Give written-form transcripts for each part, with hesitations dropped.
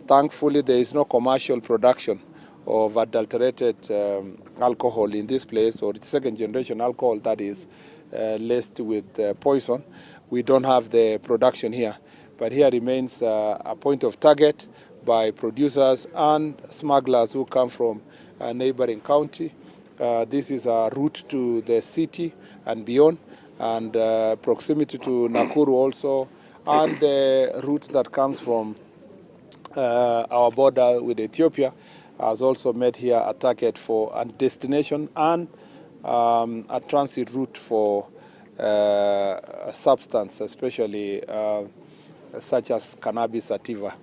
Thankfully, there is no commercial production of adulterated alcohol in this place, or second generation alcohol that is laced with poison. We don't have the production here, but here remains a point of target by producers and smugglers who come from a neighboring county. This is a route to the city and beyond, and proximity to Nakuru also, and the route that comes from our border with Ethiopia has also made here a target for a destination and a transit route for a substance, especially such as cannabis sativa.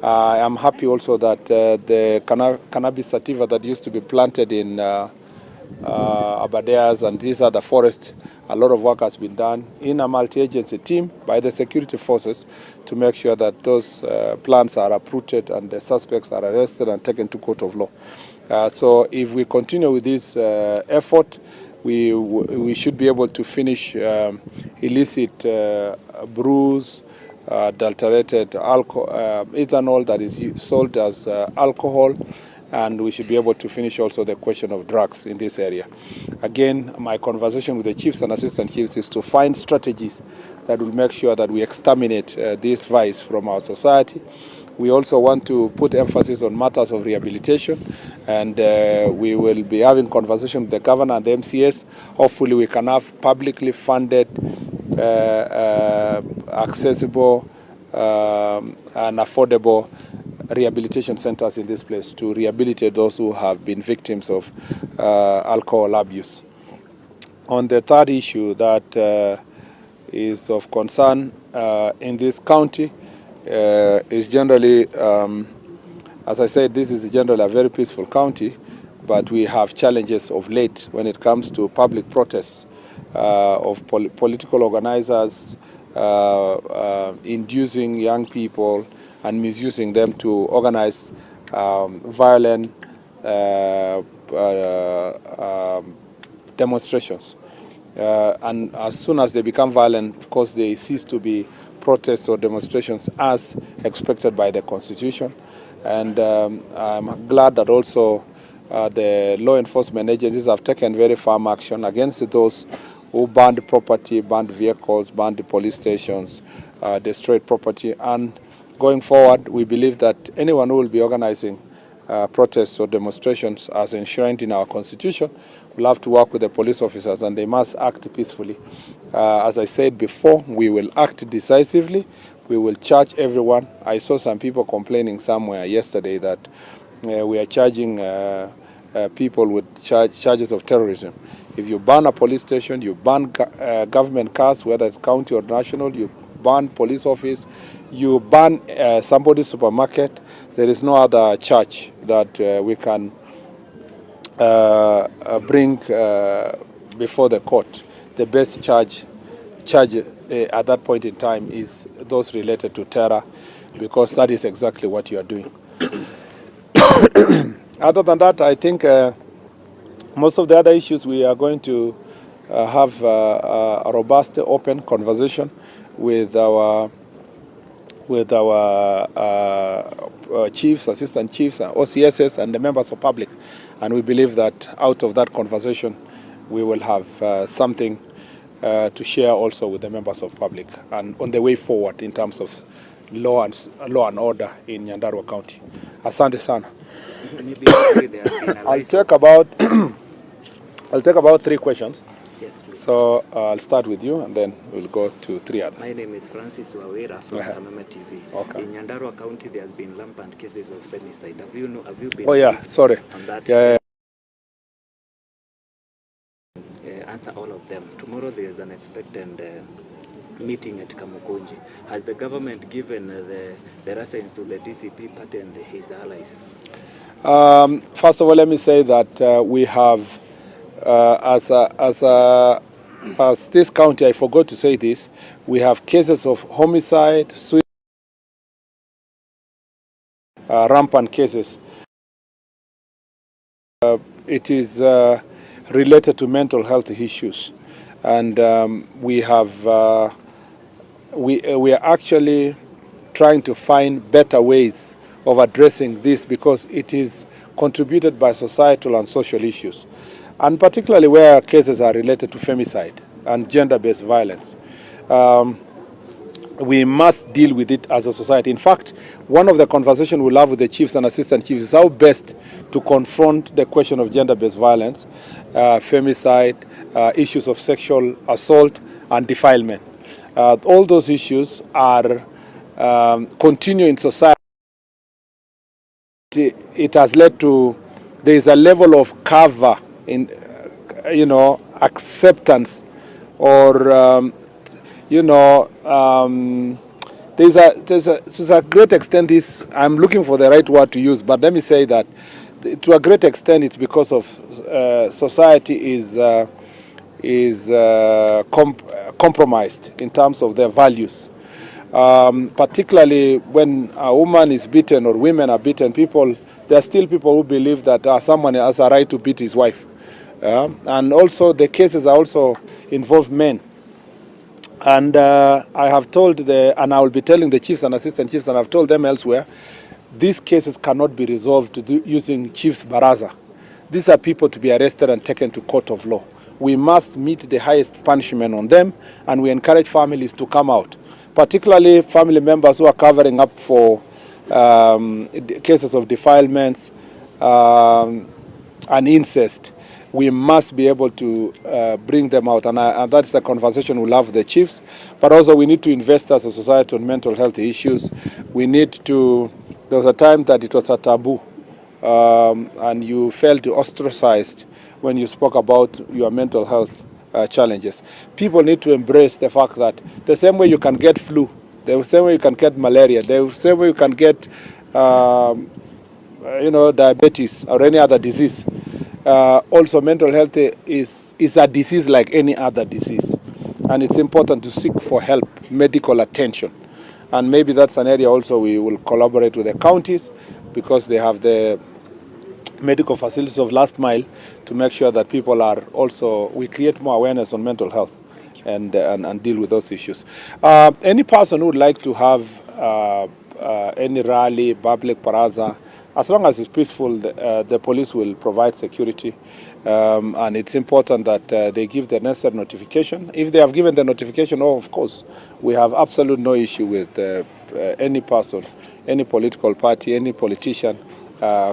I am happy also that the cannabis sativa that used to be planted in Abadeas and these other forests, a lot of work has been done in a multi-agency team by the security forces to make sure that those plants are uprooted and the suspects are arrested and taken to court of law. So if we continue with this effort, we should be able to finish illicit brews, adulterated alcohol, ethanol that is sold as alcohol, and we should be able to finish also the question of drugs in this area. Again, my conversation with the chiefs and assistant chiefs is to find strategies that will make sure that we exterminate this vice from our society. We also want to put emphasis on matters of rehabilitation, and we will be having conversation with the governor and the MCS. Hopefully we can have publicly funded, accessible and affordable rehabilitation centers in this place to rehabilitate those who have been victims of alcohol abuse. On the third issue that is of concern in this county is generally, as I said, this is generally a very peaceful county, but we have challenges of late when it comes to public protests of political organizers inducing young people and misusing them to organize violent demonstrations. And as soon as they become violent, of course, they cease to be protests or demonstrations as expected by the Constitution. And I'm glad that also the law enforcement agencies have taken very firm action against those who burned property, burned vehicles, burned the police stations, destroyed property. And going forward, we believe that anyone who will be organizing protests or demonstrations as enshrined in our Constitution will have to work with the police officers, and they must act peacefully. As I said before, we will act decisively. We will charge everyone. I saw some people complaining somewhere yesterday that we are charging people with charges of terrorism. If you burn a police station, you burn government cars, whether it's county or national, you burn police office, you burn somebody's supermarket, there is no other charge that we can bring before the court. The best charge at that point in time is those related to terror, because that is exactly what you are doing. Other than that, I think most of the other issues we are going to have a robust, open conversation with our chiefs, assistant chiefs, OCSs, and the members of public. And we believe that out of that conversation, we will have something to share also with the members of public and on the way forward in terms of law and order in Nyandarua County. Asante sana. I'll take about 3 questions. Yes, please. So I'll start with you, and then we'll go to 3 others. My name is Francis Wawira from kenyanTV. Okay. In Nyandarua County, there has been rampant cases of femicide. Have you been? Oh yeah, sorry. On that? Yeah. Answer all of them. Tomorrow there is an expected meeting at Kamukunji. Has the government given the rations to the DCP party and his allies? First of all, let me say that we have, as this county, I forgot to say this, we have cases of homicide, suicide, rampant cases. It is related to mental health issues, and we are actually trying to find better ways of addressing this because it is contributed by societal and social issues, and particularly where cases are related to femicide and gender-based violence. We must deal with it as a society. In fact, one of the conversations we'll have with the chiefs and assistant chiefs is how best to confront the question of gender-based violence, femicide, issues of sexual assault and defilement. All those issues are continue in society. It has led to, there is a level of cover in, acceptance or there's a great extent this, I'm looking for the right word to use, but let me say that to a great extent it's because of society is compromised in terms of their values. Particularly when a woman is beaten or women are beaten, there are still people who believe that someone has a right to beat his wife. And also the cases are also involve men. And I have told and I will be telling the chiefs and assistant chiefs, and I've told them elsewhere, these cases cannot be resolved using chiefs baraza. These are people to be arrested and taken to court of law. We must meet the highest punishment on them, and we encourage families to come out, particularly family members who are covering up for cases of defilements and incest. We must be able to bring them out, and that's a conversation we'll have with the chiefs. But also we need to invest as a society on mental health issues. We need to, there was a time that it was a taboo, and you felt ostracized when you spoke about your mental health challenges. People need to embrace the fact that the same way you can get flu, the same way you can get malaria, the same way you can get diabetes or any other disease, also mental health is a disease like any other disease, and it's important to seek for help, medical attention. And maybe that's an area also we will collaborate with the counties, because they have the medical facilities of last mile, to make sure that people are also, we create more awareness on mental health and deal with those issues. Any person who would like to have any rally, public baraza, as long as it's peaceful, the police will provide security, and it's important that they give the necessary notification. If they have given the notification, of course, we have absolute no issue with any person, any political party, any politician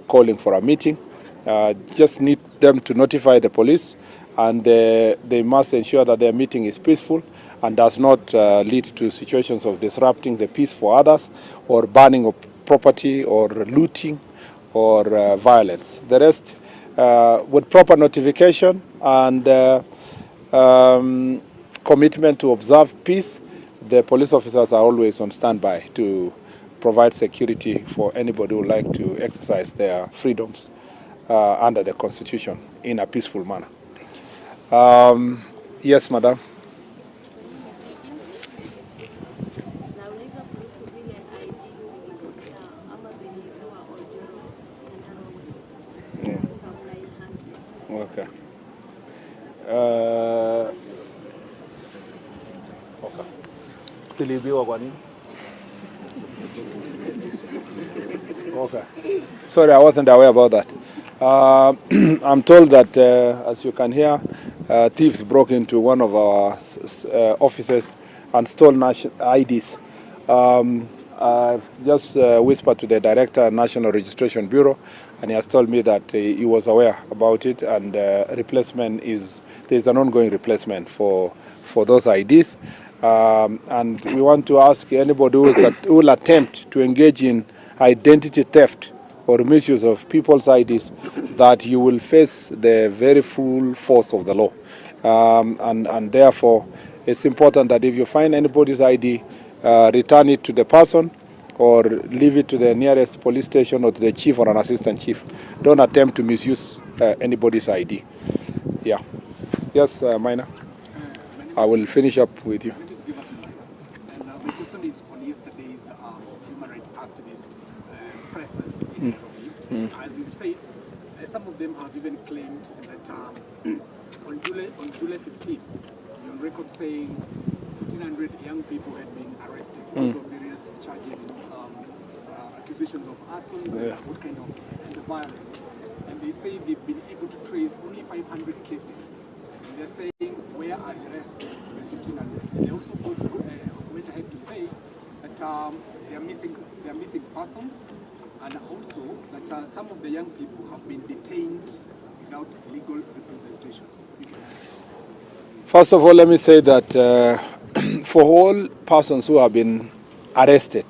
calling for a meeting. Just need them to notify the police, and they must ensure that their meeting is peaceful and does not lead to situations of disrupting the peace for others, or burning of property, or looting, or violence. The rest, with proper notification and commitment to observe peace, the police officers are always on standby to provide security for anybody who would like to exercise their freedoms under the Constitution in a peaceful manner. Yes, madam. Okay. Okay. Silibiwa kwa nini? Okay. Sorry, I wasn't aware about that. I'm told that, as you can hear, thieves broke into one of our offices and stole IDs. I've just whispered to the director, National Registration Bureau, and he has told me that he was aware about it, and there's an ongoing replacement for those IDs. And we want to ask anybody who will attempt to engage in identity theft or misuse of people's IDs, that you will face the very full force of the law. And therefore, it's important that if you find anybody's ID, return it to the person, or leave it to the nearest police station or to the chief or an assistant chief. Don't attempt to misuse anybody's ID. Yeah. Yes, Minor. I will finish up with you. My question is on yesterday's human rights activist presses in Nairobi. As you've said, some of them have even claimed that on July 15, you're on record saying 1,500 young people had been arrested for various charges in accusations of arson, what kind of the violence. And they say they've been able to trace only 500 cases. And they're saying, where are the rest? The 1,500. And they also went ahead to say that they are missing persons, and also that some of the young people have been detained without legal representation. First of all, let me say that for all persons who have been arrested,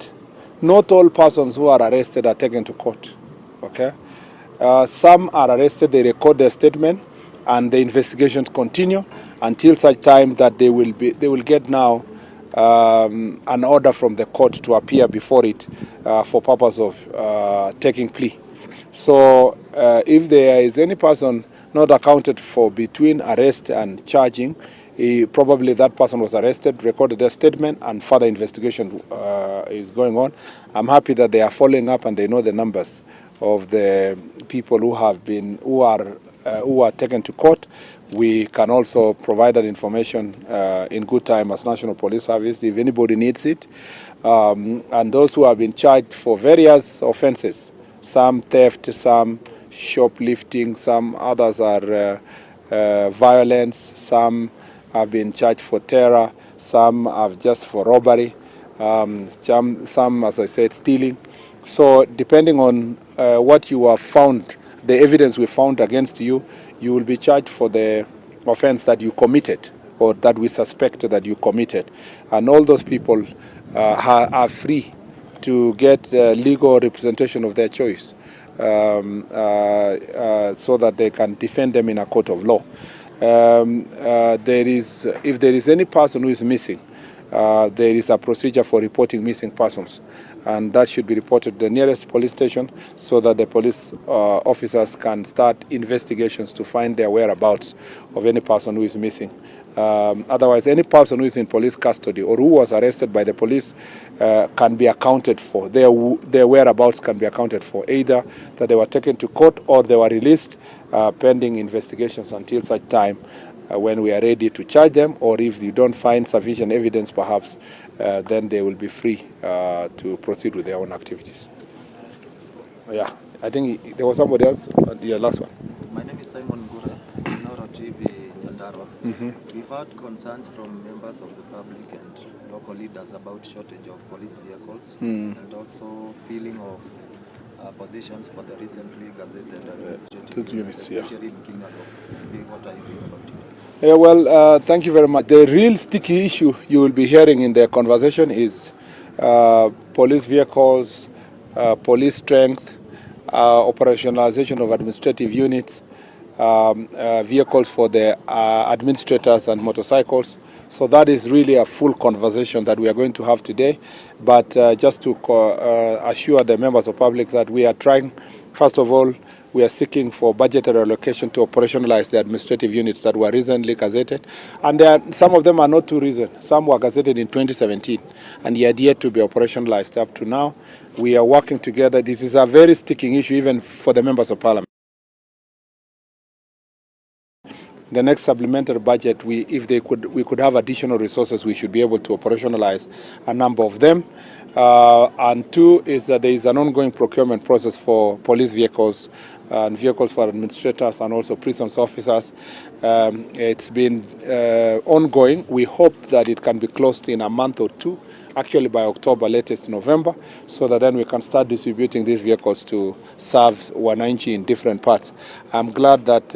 not all persons who are arrested are taken to court. Okay, some are arrested, they record their statement, and the investigations continue until such time that they will get now an order from the court to appear before it for purpose of taking plea. So if there is any person not accounted for between arrest and charging, probably that person was arrested, recorded a statement, and further investigation is going on. I'm happy that they are following up and they know the numbers of the people who are taken to court. We can also provide that information in good time as National Police Service if anybody needs it. And those who have been charged for various offenses, some theft, some shoplifting, some others are violence, some have been charged for terror, some have just for robbery, some, as I said, stealing. So depending on what you have found, the evidence we found against you, you will be charged for the offense that you committed or that we suspect that you committed. And all those people are free to get legal representation of their choice so that they can defend them in a court of law. If there is any person who is missing, there is a procedure for reporting missing persons, and that should be reported to the nearest police station so that the police officers can start investigations to find their whereabouts of any person who is missing. Otherwise, any person who is in police custody or who was arrested by the police can be accounted for. Their whereabouts can be accounted for, either that they were taken to court or they were released pending investigations until such time when we are ready to charge them, or if you don't find sufficient evidence perhaps, then they will be free to proceed with their own activities. Yeah, I think there was somebody else, the last one. My name is Simon Gura, TV Nyandarua. We've had concerns from members of the public and local leaders about shortage of police vehicles and also filling of positions for the recently gazetted administrative units, especially in Kenya. What are you doing about it? Yeah, well, thank you very much. The real sticky issue you will be hearing in the conversation is police vehicles, police strength, operationalization of administrative units, vehicles for the administrators and motorcycles. So that is really a full conversation that we are going to have today. But just to assure the members of public that we are trying, first of all, we are seeking for budgetary allocation to operationalize the administrative units that were recently gazetted. And some of them are not too recent. Some were gazetted in 2017 and yet to be operationalized up to now. We are working together. This is a very sticking issue even for the members of parliament. The next supplementary budget, we could have additional resources, we should be able to operationalize a number of them. And two is that there is an ongoing procurement process for police vehicles and vehicles for administrators and also prisons officers. It's been ongoing. We hope that it can be closed in a month or two, actually by October, latest November, so that then we can start distributing these vehicles to serve wananchi in different parts. I'm glad that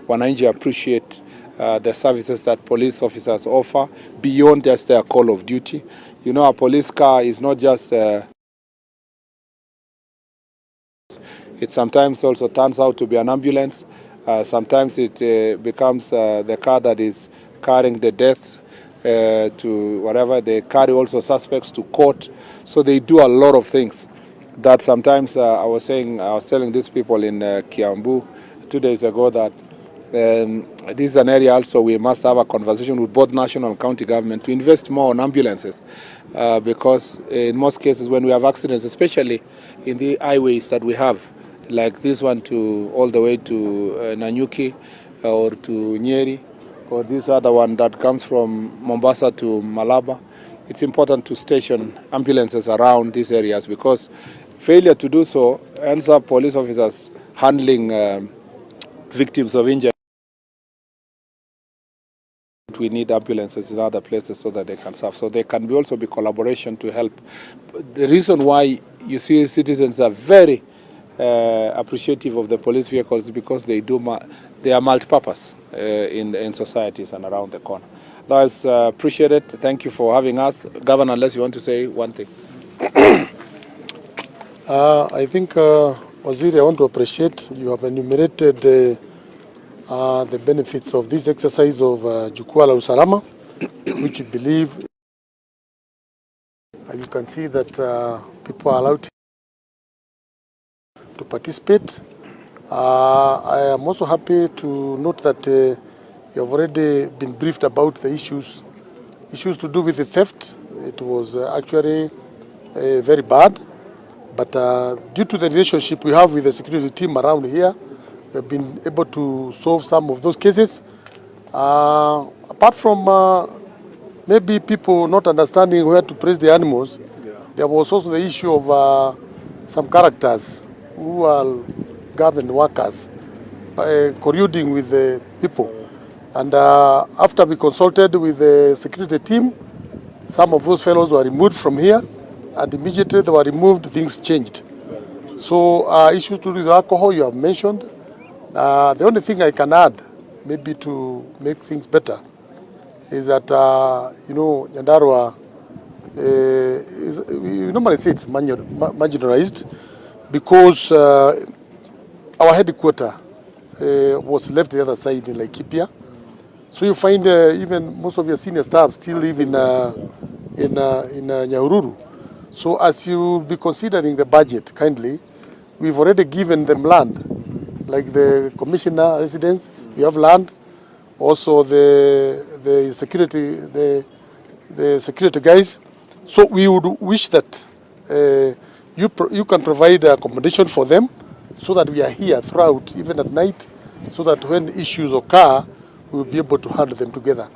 wananchi appreciate the services that police officers offer beyond just their call of duty. You know, a police car is not just it sometimes also turns out to be an ambulance. Sometimes it becomes the car that is carrying the death to whatever. They carry also suspects to court. So they do a lot of things that sometimes I was telling these people in Kiambu 2 days ago that this is an area also we must have a conversation with both national and county government to invest more on ambulances because in most cases when we have accidents, especially in the highways that we have, like this one all the way to Nanyuki or to Nyeri, or this other one that comes from Mombasa to Malaba, it's important to station ambulances around these areas because Failure to do so ends up police officers handling victims of injury. We need ambulances in other places so that they can serve. So there can also be collaboration to help. The reason why you see citizens are very appreciative of the police vehicles is because they are multi-purpose in societies and around the corner. That's appreciated. Thank you for having us. Governor, unless you want to say one thing. I think, Waziri, I want to appreciate you have enumerated the benefits of this exercise of Jukwaa la Usalama, which we believe you can see that people are allowed to participate. I am also happy to note that you have already been briefed about the issues to do with the theft. It was actually very bad, but due to the relationship we have with the security team around here, we have been able to solve some of those cases. Apart from maybe people not understanding where to place the animals, there was also the issue of some characters who are government workers colluding with the people. And after we consulted with the security team, some of those fellows were removed from here, and immediately they were removed, things changed. So issues to do with alcohol you have mentioned. The only thing I can add, maybe to make things better, is that, Nyandarua, we normally say it's marginalized because our headquarters was left the other side in Laikipia. So you find even most of your senior staff still live in Nyahururu. So as you be considering the budget kindly, we've already given them land. Like the commissioner residence, we have land. Also the security guys. So we would wish that you can provide accommodation for them, so that we are here throughout, even at night, so that when issues occur, we will be able to handle them together.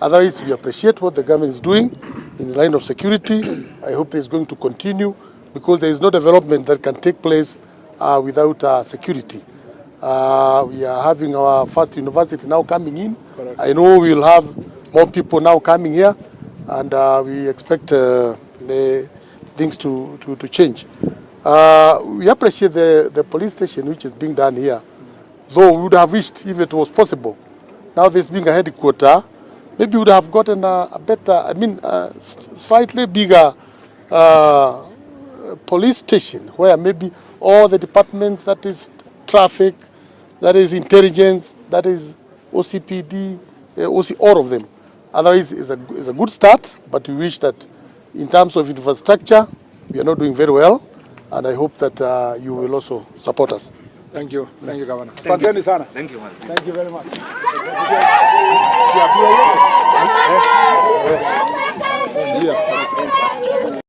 Otherwise, we appreciate what the government is doing in the line of security. I hope it's going to continue, because there is no development that can take place without security. We are having our first university now coming in. Correct. I know we will have more people now coming here, and we expect the things to change. We appreciate the police station which is being done here, though we would have wished if it was possible. Now this being a headquarter, maybe we would have gotten a better, slightly bigger police station, where maybe all the departments, that is traffic, that is intelligence, that is OCPD, all of them. Otherwise, it's a good start, but we wish that in terms of infrastructure, we are not doing very well, and I hope that you will also support us. Thank you. Thank you, Governor. Thank you. Thank you. Thank you very much. Yes.